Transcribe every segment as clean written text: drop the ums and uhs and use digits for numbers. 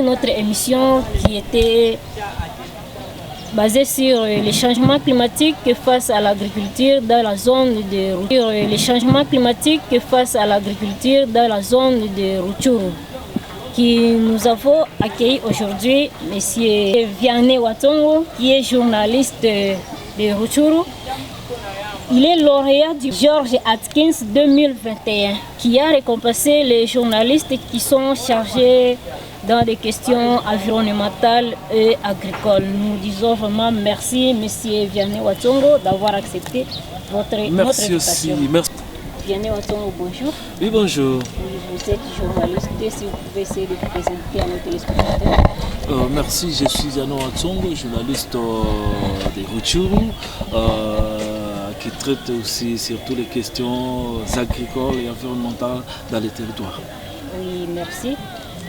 Notre émission qui était basée sur les changements climatiques face à l'agriculture dans la zone de Rutshuru. Les changements climatiques face à l'agriculture dans la zone de Rutshuru. Qui nous avons accueilli aujourd'hui, M. Vianney Watsongo, qui est journaliste de Rutshuru. Il est lauréat du George Atkins 2021, qui a récompensé les journalistes qui sont chargés dans des questions environnementales et agricoles. Nous disons vraiment merci, M. Vianney Watsongo, d'avoir accepté notre invitation. Aussi, merci. Vianney Watsongo, bonjour. Oui, bonjour. Vous êtes journaliste, si vous pouvez essayer de vous présenter à nos téléspectateurs. Merci, je suis Vianney Watsongo, journaliste de Rutshuru, qui traite aussi sur toutes les questions agricoles et environnementales dans les territoires. Oui, merci.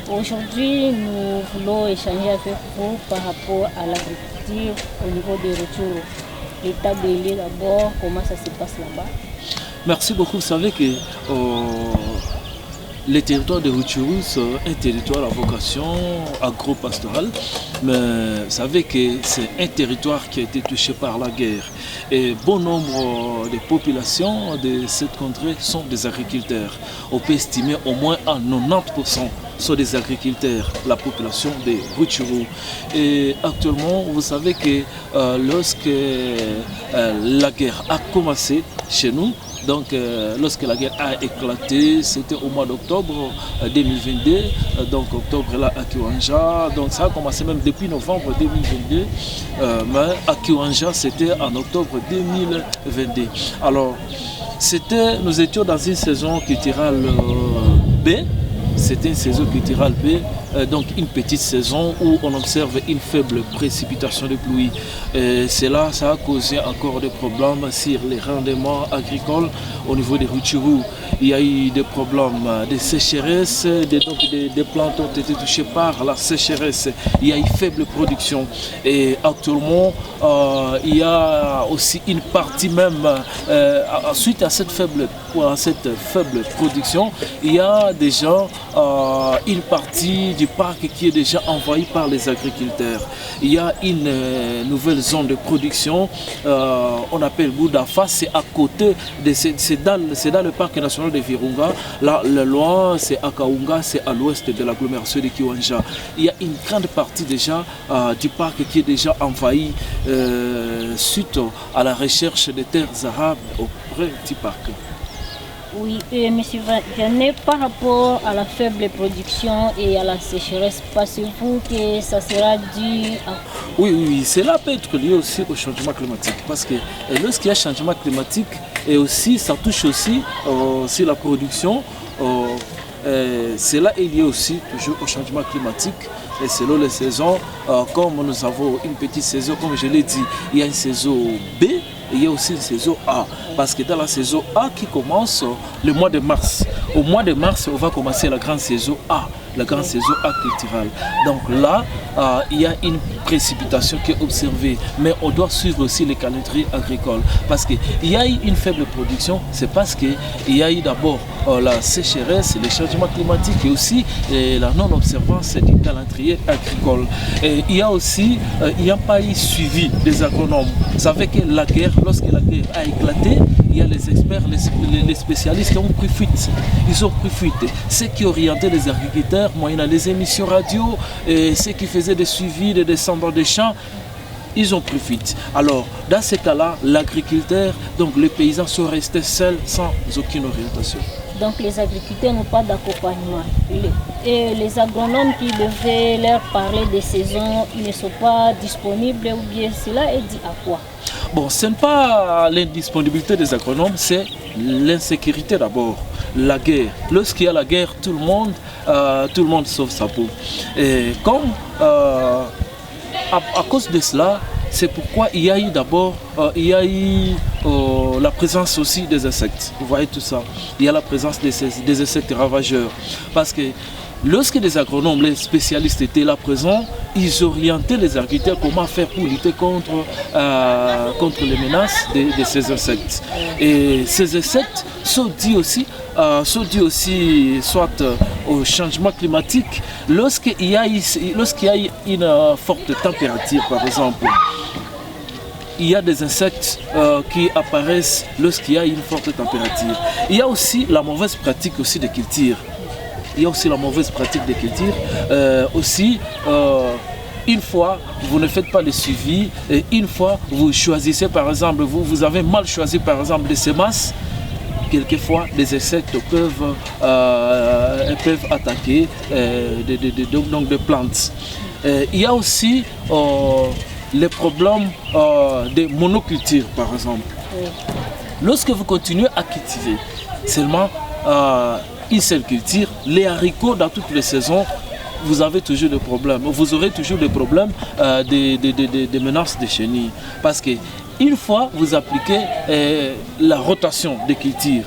Aujourd'hui, nous voulons échanger avec vous par rapport à l'agriculture au niveau de Rutshuru. L'état de l'île d'abord, comment ça se passe là-bas? Merci beaucoup. Vous savez que le territoire de Rutshuru, c'est un territoire à vocation agro-pastorale, mais vous savez que c'est un territoire qui a été touché par la guerre. Et bon nombre de populations de cette contrée sont des agriculteurs. On peut estimer au moins à 90% sont des agriculteurs, la population de Rutshuru. Et actuellement, vous savez que lorsque la guerre a commencé chez nous, donc lorsque la guerre a éclaté, c'était au mois d'octobre 2022, donc octobre là à Kiwanja, donc ça a commencé même depuis novembre 2022, mais à Kiwanja c'était en octobre 2022. Alors nous étions dans une saison culturelle B. C'était une saison culturelle B, donc une petite saison où on observe une faible précipitation de pluie. Cela, ça a causé encore des problèmes sur les rendements agricoles au niveau des Rutshuru. Il y a eu des problèmes de sécheresse, des plantes ont été touchées par la sécheresse. Il y a eu faible production. Et actuellement, il y a aussi une partie même, suite à cette faible production, il y a déjà une partie du parc qui est déjà envahie par les agriculteurs. Il y a une nouvelle zone de production, on appelle Boudafa, c'est à côté, c'est dans le parc national de Virunga. Là, le loin, c'est à Kaunga, c'est à l'ouest de l'agglomération de Kiwanja. Il y a une grande partie déjà du parc qui est déjà envahi suite à la recherche des terres arabes auprès du parc. Oui, M. Vianney, par rapport à la faible production et à la sécheresse, pensez-vous que ça sera dû à... Oui, cela peut être lié aussi au changement climatique. Parce que lorsqu'il y a changement climatique, et aussi, ça touche aussi sur la production, cela est lié aussi toujours au changement climatique. Et selon les saisons, comme nous avons une petite saison, comme je l'ai dit, il y a une saison B. Et il y a aussi une saison A, parce que dans la saison A qui commence le mois de mars, au mois de mars, on va commencer la grande saison A, la grande saison A culturelle. Donc là, il y a une précipitation qui est observée, mais on doit suivre aussi les calendriers agricoles, parce qu'il y a eu une faible production, c'est parce qu'il y a eu d'abord la sécheresse, les changements climatiques et aussi la non-observance du calendrier agricole. Et il y a aussi, il n'y a pas eu suivi des agronomes. Vous savez que la guerre, lorsque la guerre a éclaté, il y a les experts, les spécialistes qui ont pris fuite. Ils ont pris fuite. Ceux qui orientaient les agriculteurs, moyennant les émissions radio, et ceux qui faisaient des suivis des descendants des champs, ils ont pris fuite. Alors, dans ces cas-là, l'agriculteur, donc les paysans sont restés seuls sans aucune orientation. Donc les agriculteurs n'ont pas d'accompagnement. Et les agronomes qui devaient leur parler des saisons, ils ne sont pas disponibles ou bien cela est dit à quoi? Bon, ce n'est pas l'indisponibilité des agronomes, c'est l'insécurité d'abord, la guerre. Lorsqu'il y a la guerre, tout le monde sauve sa peau. Et comme à cause de cela, c'est pourquoi il y a eu d'abord la présence aussi des insectes. Vous voyez tout ça. Il y a la présence des insectes ravageurs. Parce que Lorsque les agronomes, les spécialistes étaient là présents, ils orientaient les agriculteurs comment faire pour lutter contre les menaces de ces insectes. Et ces insectes sont dus aussi soit au changement climatique, lorsqu'il y a une forte température par exemple. Il y a des insectes qui apparaissent lorsqu'il y a une forte température. Il y a aussi la mauvaise pratique aussi de culture. Une fois, vous ne faites pas le suivi, et une fois, vous choisissez par exemple, vous avez mal choisi par exemple des semences, quelquefois des insectes peuvent attaquer des plantes. Il y a aussi les problèmes de monoculture par exemple. Lorsque vous continuez à cultiver seulement une seule culture, les haricots dans toutes les saisons, vous avez toujours des problèmes. Vous aurez toujours des problèmes des menaces de chenilles. Parce que une fois vous appliquez la rotation des cultures,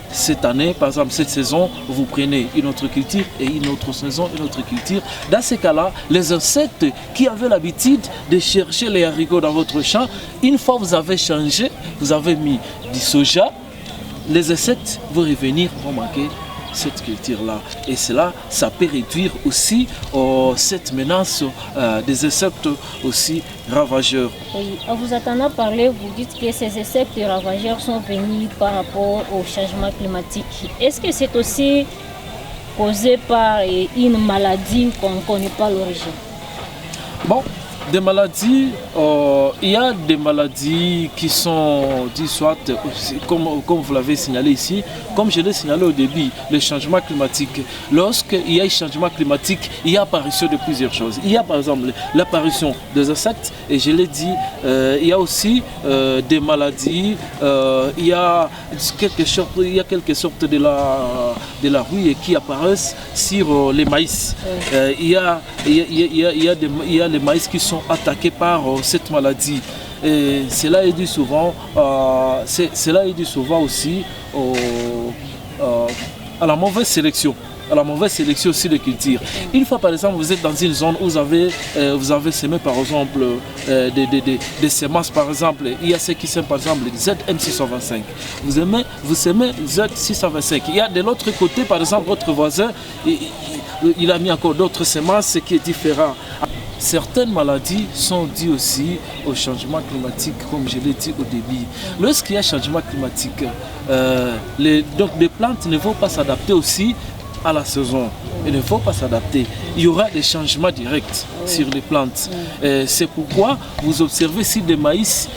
cette année, par exemple, cette saison, vous prenez une autre culture et une autre saison, une autre culture. Dans ces cas-là, les insectes qui avaient l'habitude de chercher les haricots dans votre champ, une fois vous avez changé, vous avez mis du soja, les insectes vont revenir pour manquer cette culture-là. Et cela, ça peut réduire aussi cette menace des insectes aussi ravageurs. Oui, en vous attendant parler, vous dites que ces insectes ravageurs sont venus par rapport au changement climatique. Est-ce que c'est aussi causé par une maladie qu'on ne connaît pas l'origine? Bon, des maladies, il y a des maladies qui sont dites soit, comme vous l'avez signalé ici, comme je l'ai signalé au début, le changement climatique. Lorsqu'il y a un changement climatique, il y a apparition de plusieurs choses. Il y a par exemple l'apparition des insectes, et je l'ai dit, il y a aussi des maladies, il y a quelque sorte de la rouille qui apparaissent sur les maïs. Il y a les maïs qui sont attaqués par cette maladie. Et cela est dû souvent, aussi à la mauvaise sélection. À la mauvaise sélection aussi de culture. Une fois par exemple vous êtes dans une zone où vous avez semé par exemple des semences par exemple, il y a ceux qui sèment par exemple ZM625. Vous semez Z625. Il y a de l'autre côté par exemple votre voisin, il a mis encore d'autres semences, ce qui est différent. Certaines maladies sont dues aussi au changement climatique, comme je l'ai dit au début. Lorsqu'il y a changement climatique, les plantes ne vont pas s'adapter aussi à la saison. Il ne faut pas s'adapter. Il y aura des changements directs sur les plantes. C'est pourquoi vous observez si des maïs,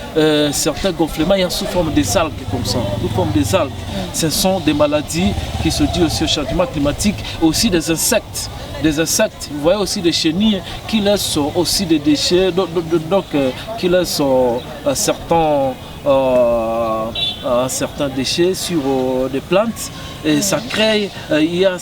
certains gonflements, il y a sous forme des algues comme ça, sous forme des algues. Ce sont des maladies qui se dues aussi au changement climatique, aussi des insectes. Des insectes, vous voyez aussi des chenilles qui laissent aussi des déchets, qui laissent certains déchets sur des plantes. Et ça crée, il y a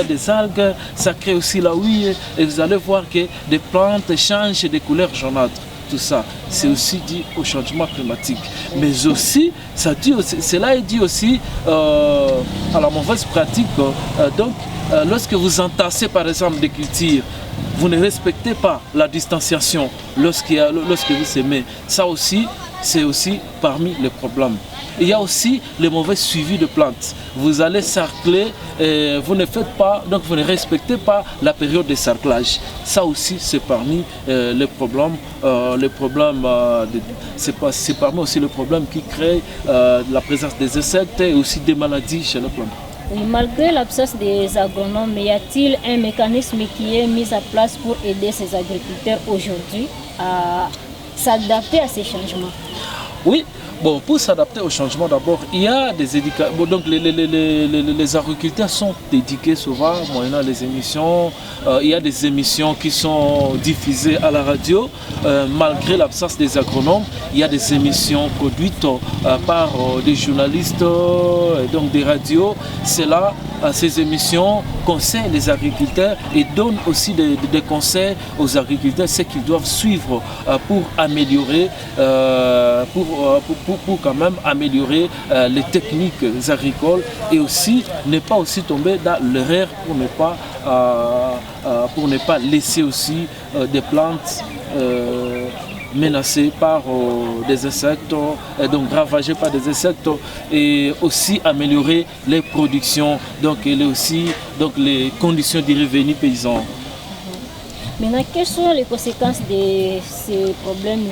des algues, ça crée aussi la houille, et vous allez voir que des plantes changent de couleur jaunâtre. Tout ça, c'est aussi dû au changement climatique. Mais aussi, cela est dû aussi à la mauvaise pratique. Lorsque vous entassez par exemple des cultures, vous ne respectez pas la distanciation lorsque vous semez. Ça aussi, c'est aussi parmi les problèmes. Il y a aussi le mauvais suivi de plantes. Vous allez sarcler, vous ne respectez pas la période de sarclage. Ça aussi, c'est parmi les problèmes. C'est parmi aussi les problèmes qui créent la présence des insectes et aussi des maladies chez les plantes. Malgré l'absence des agronomes, y a-t-il un mécanisme qui est mis en place pour aider ces agriculteurs aujourd'hui à s'adapter à ces changements? Oui. Bon, pour s'adapter au changement, d'abord, il y a des éducateurs. Bon, donc les agriculteurs sont éduqués souvent, moyennant les émissions. Il y a des émissions qui sont diffusées à la radio. Malgré l'absence des agronomes, il y a des émissions produites par des journalistes, donc des radios. Ces émissions conseillent les agriculteurs et donnent aussi des conseils aux agriculteurs, ce qu'ils doivent suivre pour améliorer pour quand même améliorer les techniques agricoles et aussi ne pas aussi tomber dans l'erreur pour ne pas laisser aussi des plantes menacées par des insectes, donc ravagées par des insectes, et aussi améliorer les productions, donc, et aussi donc, les conditions du revenu paysan. Maintenant, quelles sont les conséquences de ces problèmes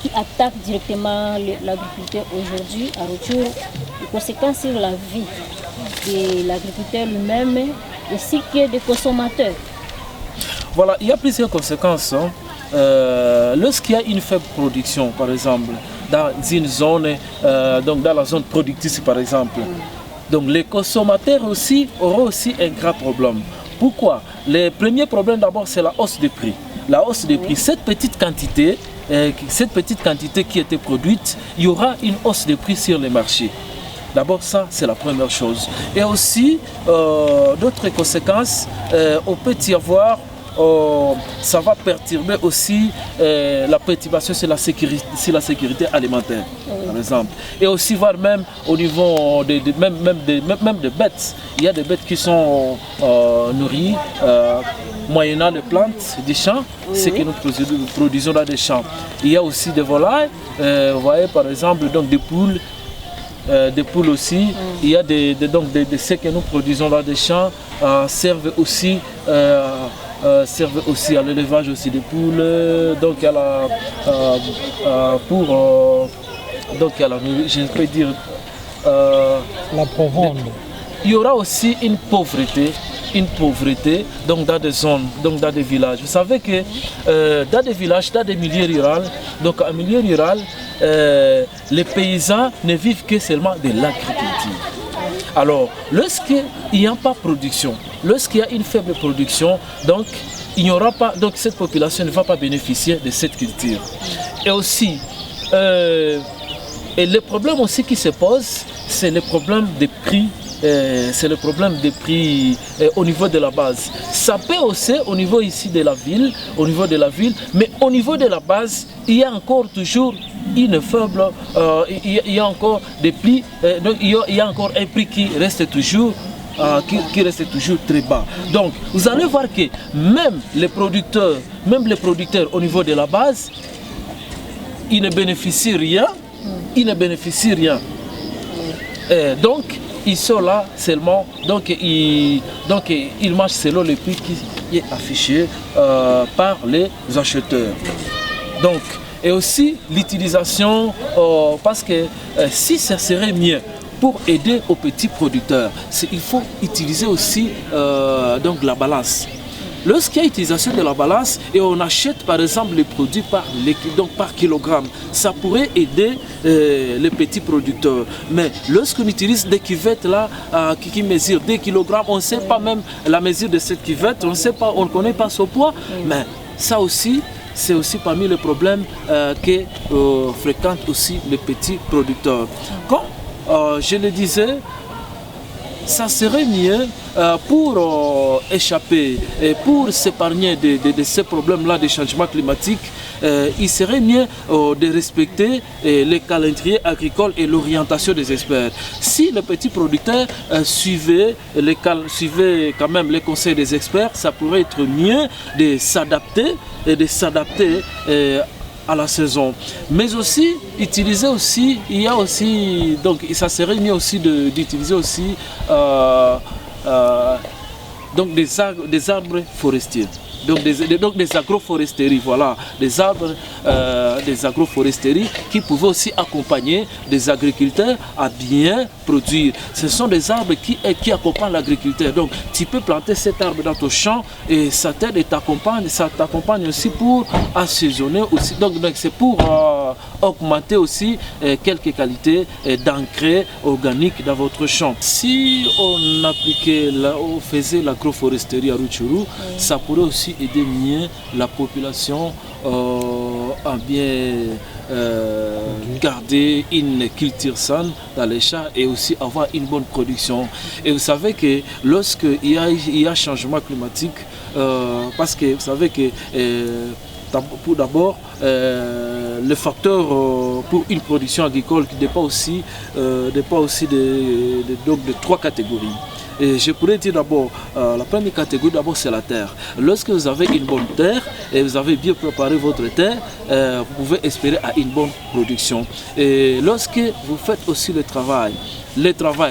qui attaquent directement l'agriculteur aujourd'hui à Rutshuru, les conséquences sur la vie de l'agriculteur lui-même ainsi que des consommateurs? Voilà, il y a plusieurs conséquences. Lorsqu'il y a une faible production, par exemple, dans une zone, donc dans la zone productrice, par exemple, donc les consommateurs aussi auront aussi un grand problème. Pourquoi? Le premier problème d'abord, c'est la hausse des prix. La hausse des prix, cette petite quantité qui était produite, il y aura une hausse des prix sur les marchés. D'abord, ça, c'est la première chose. Et aussi, d'autres conséquences, on peut y avoir, ça va perturber aussi la perturbation sur la sécurité alimentaire, par exemple. Et aussi voir même au niveau même des bêtes. Il y a des bêtes qui sont nourries moyennant les plantes des champs, ce que nous produisons dans des champs. Il y a aussi des volailles, vous voyez par exemple donc des poules aussi. Il y a ce que nous produisons dans des champs servent aussi à l'élevage aussi des poules, donc à je peux dire la provende. Il y aura aussi une pauvreté donc dans des zones, donc dans des villages. Vous savez que dans des villages, dans des milieux ruraux, donc en milieu rural, les paysans ne vivent que seulement de l'agriculture. Alors, lorsqu'il n'y a pas de production, lorsqu'il y a une faible production, donc il n'y aura pas, donc cette population ne va pas bénéficier de cette culture. Et aussi, et le problème aussi qui se pose, c'est le problème des prix. C'est le problème des prix au niveau de la base. Ça peut aussi au niveau ici de la ville, mais au niveau de la base, il y a encore toujours une faible, il y a encore des prix, il y a encore un prix qui reste toujours très bas. Donc vous allez voir que même les producteurs au niveau de la base, ils ne bénéficient rien, donc ils sont là seulement, donc ils marchent selon le prix qui est affiché par les acheteurs. Donc, et aussi l'utilisation, parce que si ça serait mieux pour aider aux petits producteurs, il faut utiliser aussi donc la balance. Lorsqu'il y a utilisation de la balance et on achète par exemple les produits par kilogramme, ça pourrait aider les petits producteurs. Mais lorsqu'on utilise des cuvettes là qui mesurent 2 kg, on ne sait pas même la mesure de cette cuvette, on ne connaît pas son poids, mais ça aussi, c'est aussi parmi les problèmes que fréquentent aussi les petits producteurs. Comme je le disais, ça serait mieux pour échapper et pour s'épargner de ces problèmes-là des changements climatiques. Il serait mieux de respecter les calendriers agricoles et l'orientation des experts. Si les petits producteurs suivaient quand même les conseils des experts, ça pourrait être mieux de s'adapter à la saison, mais aussi utiliser aussi, il y a aussi, donc ça serait mieux aussi d'utiliser aussi donc des arbres forestiers. Donc des agroforesteries, voilà, des agroforesteries qui pouvaient aussi accompagner des agriculteurs à bien produire. Ce sont des arbres qui accompagnent l'agriculteur. Donc tu peux planter cet arbre dans ton champ et ça t'aide et ça t'accompagne aussi pour assaisonner aussi. Donc c'est pour augmenter aussi quelques qualités d'engrais organique dans votre champ. Si on faisait l'agroforesterie à Rutshuru, ça pourrait aussi aider mieux la population à bien garder une culture saine dans les champs et aussi avoir une bonne production. Et vous savez que lorsqu'il y a changement climatique, parce que vous savez que d'abord le facteur pour une production agricole qui dépend aussi, de 3 catégories. Et je pourrais dire d'abord, la première catégorie d'abord c'est la terre. Lorsque vous avez une bonne terre et vous avez bien préparé votre terre, vous pouvez espérer à une bonne production. Et lorsque vous faites aussi le travail,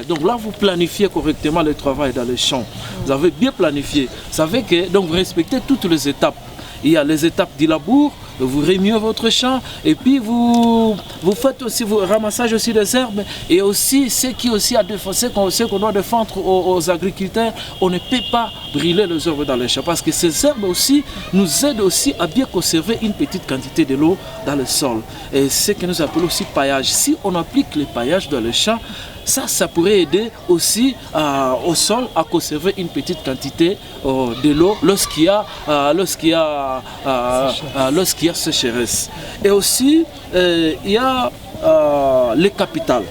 donc là vous planifiez correctement le travail dans les champs. Vous avez bien planifié. Vous savez que donc vous respectez toutes les étapes. Il y a les étapes du labour, vous remuez votre champ et puis vous faites aussi vous ramassage aussi des herbes et aussi ce qui aussi a défoncé qu'on doit défendre aux agriculteurs. On ne peut pas brûler les herbes dans les champs parce que ces herbes aussi nous aident aussi à bien conserver une petite quantité de l'eau dans le sol. Et ce que nous appelons aussi paillage. Si on applique le paillage dans les champs, ça pourrait aider aussi au sol à conserver une petite quantité de l'eau lorsqu'il y a sécheresse. Et aussi, il y a le capital.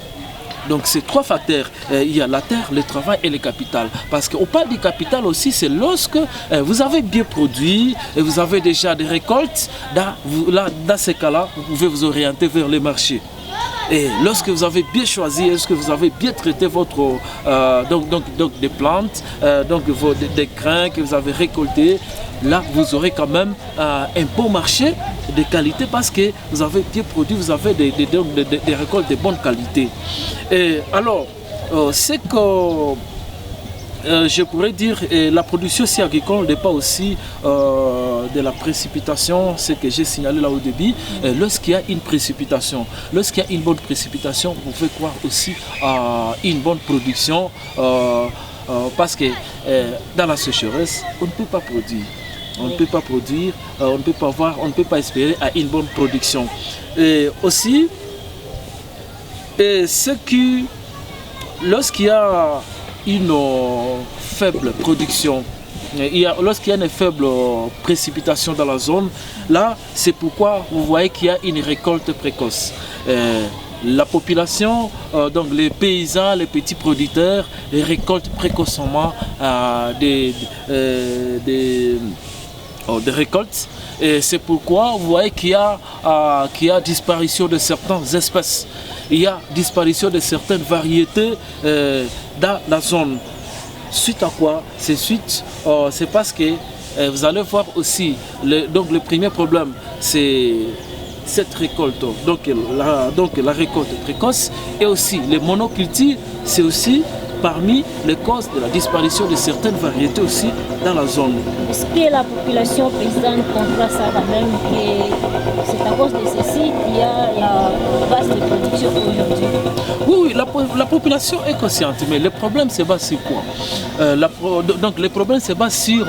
Donc ces 3 facteurs, il y a la terre, le travail et le capital. Parce qu'on parle du capital aussi, c'est lorsque vous avez bien produit et vous avez déjà des récoltes, dans ces cas-là, vous pouvez vous orienter vers les marchés. Et lorsque vous avez bien choisi, lorsque vous avez bien traité votre donc des plantes, des grains que vous avez récoltés, là vous aurez quand même un bon marché de qualité parce que vous avez bien produit, vous avez des récoltes de bonne qualité. Et alors, c'est que je pourrais dire la production aussi agricole n'est pas aussi de la précipitation, ce que j'ai signalé là au début. Lorsqu'il y a une précipitation, lorsqu'il y a une bonne précipitation, vous pouvez croire aussi à une bonne production parce que dans la sécheresse, on ne peut pas produire. On ne peut pas produire, on ne peut pas voir, on ne peut pas espérer à une bonne production. Et aussi, lorsqu'il y a une faible production, lorsqu'il y a une faible précipitation dans la zone, là c'est pourquoi vous voyez qu'il y a une récolte précoce. La population, donc les paysans, les petits producteurs, récoltent précocement des récoltes. Et c'est pourquoi vous voyez qu'il y a disparition de certaines espèces. Il y a disparition de certaines variétés dans la zone. Suite à quoi? C'est parce que vous allez voir aussi, donc le premier problème, c'est cette récolte, donc la récolte précoce, et aussi les monocultures, c'est aussi parmi les causes de la disparition de certaines variétés aussi dans la zone. Est-ce que la population paysanne comprend ça quand même, que c'est à cause de ceci qu'il y a la vaste production aujourd'hui? Oui, la population est consciente, mais le problème se base sur quoi? Donc le problème se base sur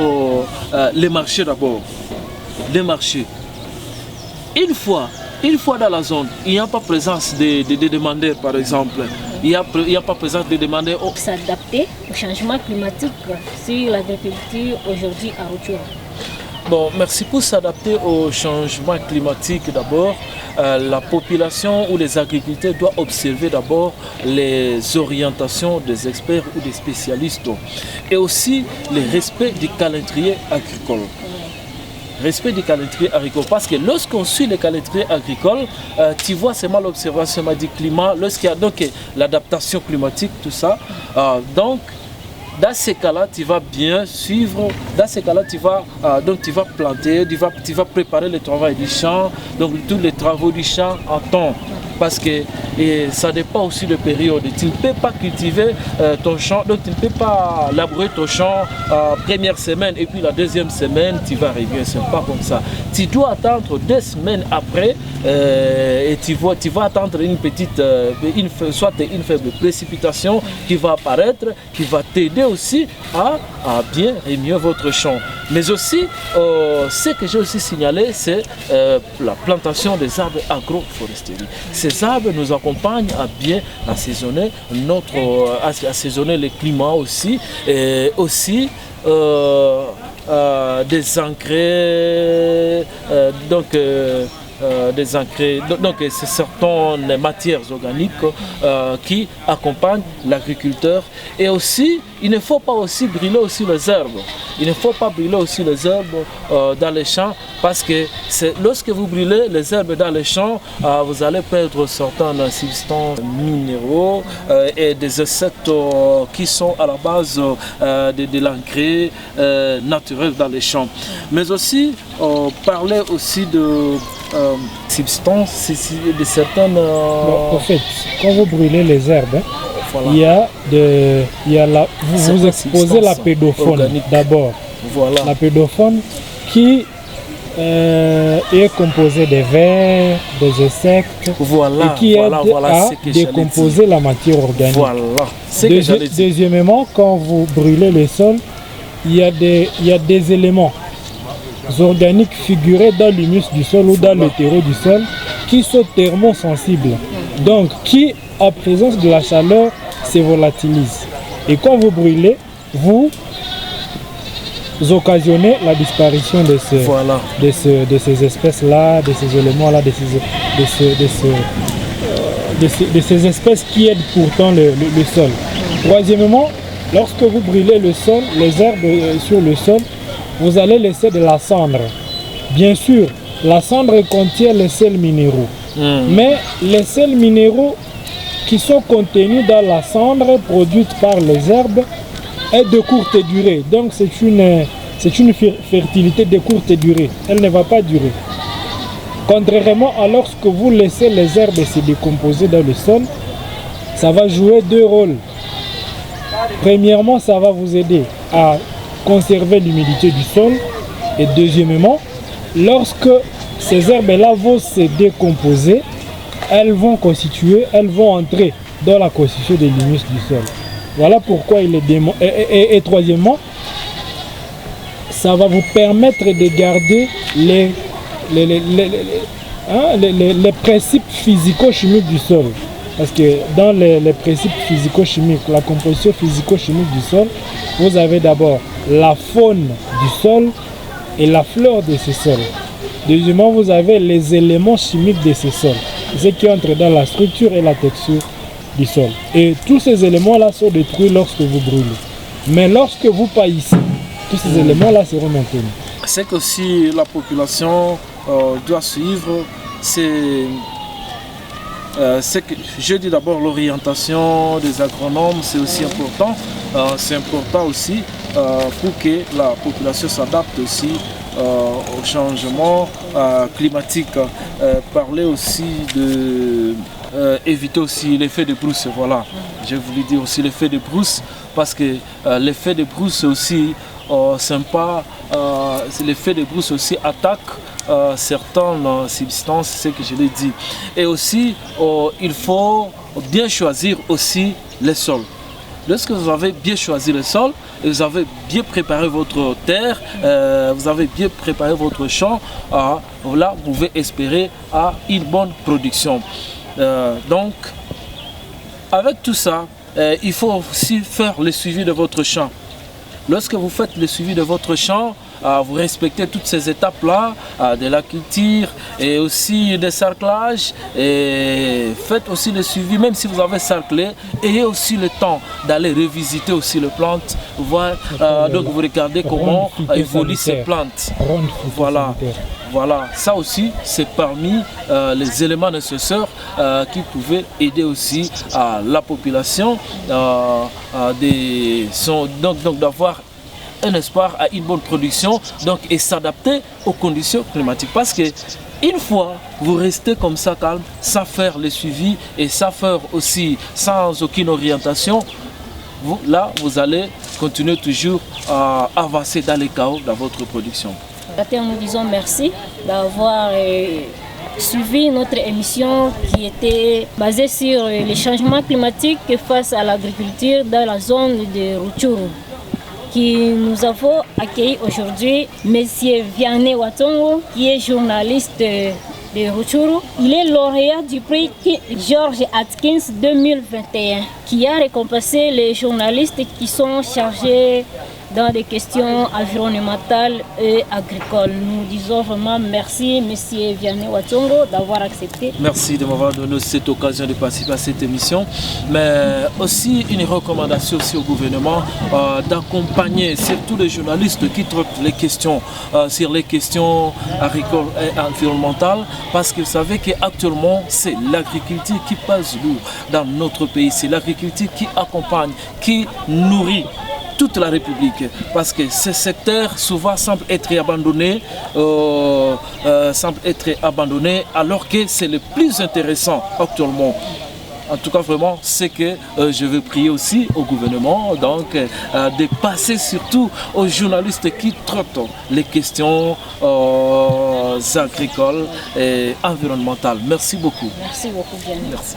les marchés d'abord. Les marchés. Une fois dans la zone, il n'y a pas présence de demandeurs par exemple. Il n'y a pas présence de demandeurs. S'adapter au changement climatique sur l'agriculture aujourd'hui à Rutshuru. Bon, merci pour s'adapter au changement climatique d'abord. La population ou les agriculteurs doivent observer d'abord les orientations des experts ou des spécialistes et aussi le respect du calendrier agricole. Respect du calendrier agricole, parce que lorsqu'on suit le calendrier agricole, tu vois seulement l'observation du climat, lorsqu'il y a donc l'adaptation climatique, tout ça, donc dans ces cas-là, tu vas bien suivre, dans ces cas-là, tu vas planter, tu vas préparer le travail du champ, donc tous les travaux du champ en temps. Parce que ça dépend aussi de période. Tu ne peux pas cultiver ton champ, donc tu ne peux pas labourer ton champ première semaine et puis la deuxième semaine tu vas revenir. Ce n'est pas comme ça. Tu dois attendre 2 semaines après et tu vas attendre une petite, soit une faible précipitation qui va apparaître, qui va t'aider aussi à bien remuer votre champ. Mais aussi, ce que j'ai aussi signalé, c'est la plantation des arbres agroforestiers. Ces arbres nous accompagnent à bien assaisonner assaisonner le climat aussi, et aussi des engrais, des engrais, donc c'est certaines matières organiques qui accompagnent l'agriculteur. Et aussi, il ne faut pas aussi brûler aussi les herbes. Il ne faut pas brûler aussi les herbes dans les champs, parce que lorsque vous brûlez les herbes dans les champs, vous allez perdre certaines substances minéraux et des insectes qui sont à la base de l'engrais naturel dans les champs. Mais aussi, parler aussi de substances, de certaines... En fait, quand vous brûlez les herbes, voilà. vous exposez la pédofaune d'abord. Voilà. La pédofaune qui est composée des vers, des insectes, voilà, et qui aide à décomposer la matière organique. Voilà. Deuxièmement, quand vous brûlez le sol, il y a des éléments organiques figurés dans l'humus du sol ou dans le terreau du sol qui sont thermosensibles, donc qui en présence de la chaleur se volatilisent. Et quand vous brûlez, vous occasionnez la disparition de ces espèces-là, de ces éléments-là, de ces espèces qui aident pourtant le sol. Troisièmement, lorsque vous brûlez le sol, les herbes sur le sol, vous allez laisser de la cendre. Bien sûr, la cendre contient les sels minéraux. Mais les sels minéraux qui sont contenus dans la cendre produite par les herbes est de courte durée. Donc c'est une fertilité de courte durée. Elle ne va pas durer. Contrairement à lorsque vous laissez les herbes se décomposer dans le sol, ça va jouer deux rôles. Premièrement, ça va vous aider à conserver l'humidité du sol. Et deuxièmement, lorsque ces herbes-là vont se décomposer, elles vont entrer dans la constitution de l'humus du sol. Voilà pourquoi il est et troisièmement, ça va vous permettre de garder les principes physico-chimiques du sol. Parce que dans les principes physico-chimiques, la composition physico-chimique du sol, vous avez d'abord la faune du sol et la flore de ce sol. Deuxièmement, vous avez les éléments chimiques de ce sol, ce qui entre dans la structure et la texture du sol. Et tous ces éléments-là sont détruits lorsque vous brûlez. Mais lorsque vous paillissez, tous ces éléments-là seront maintenus. C'est qu'aussi la population doit suivre, c'est que je dis d'abord l'orientation des agronomes, c'est aussi important. C'est important aussi pour que la population s'adapte aussi au changement climatique. Parler aussi de éviter aussi l'effet de brousse. Voilà, je voulais dire aussi l'effet de brousse, parce que l'effet de brousse aussi l'effet de brousse aussi attaque certaines substances, c'est ce que je l'ai dit. Et aussi, il faut bien choisir aussi les sols. Lorsque vous avez bien choisi le sol, et vous avez bien préparé votre terre, vous avez bien préparé votre champ, là vous pouvez espérer une bonne production. Donc, avec tout ça, il faut aussi faire le suivi de votre champ. Lorsque vous faites le suivi de votre champ, vous respectez toutes ces étapes-là, de la culture et aussi des sarclages. Et faites aussi le suivi, même si vous avez sarclé, ayez aussi le temps d'aller revisiter aussi les plantes, voir, donc vous regardez comment évoluent ces plantes. Voilà, ça aussi c'est parmi les éléments nécessaires qui pouvaient aider aussi la population donc d'avoir un espoir à une bonne production, donc, et s'adapter aux conditions climatiques. Parce que une fois vous restez comme ça calme, sans faire le suivi et sans faire aussi sans aucune orientation, vous allez continuer toujours à avancer dans les chaos dans votre production. Nous disons merci d'avoir suivi notre émission qui était basée sur les changements climatiques face à l'agriculture dans la zone de Rutshuru. Nous avons accueilli aujourd'hui M. Vianney Watongo, qui est journaliste de Rutshuru. Il est lauréat du prix George Atkins 2021, qui a récompensé les journalistes qui sont chargés dans des questions environnementales et agricoles. Nous disons vraiment merci, M. Vianney Watsongo, d'avoir accepté. Merci de m'avoir donné cette occasion de participer à cette émission, mais aussi une recommandation aussi au gouvernement d'accompagner surtout les journalistes qui traitent les questions sur les questions agricoles et environnementales, parce qu'ils savaient qu'actuellement c'est l'agriculture qui pèse lourd dans notre pays, c'est l'agriculture qui accompagne, qui nourrit toute la République, parce que ce secteur souvent semble être abandonné, alors que c'est le plus intéressant actuellement. En tout cas, vraiment, c'est que je veux prier aussi au gouvernement donc, de passer surtout aux journalistes qui traitent les questions agricoles et environnementales. Merci beaucoup. Merci beaucoup, bien. Merci.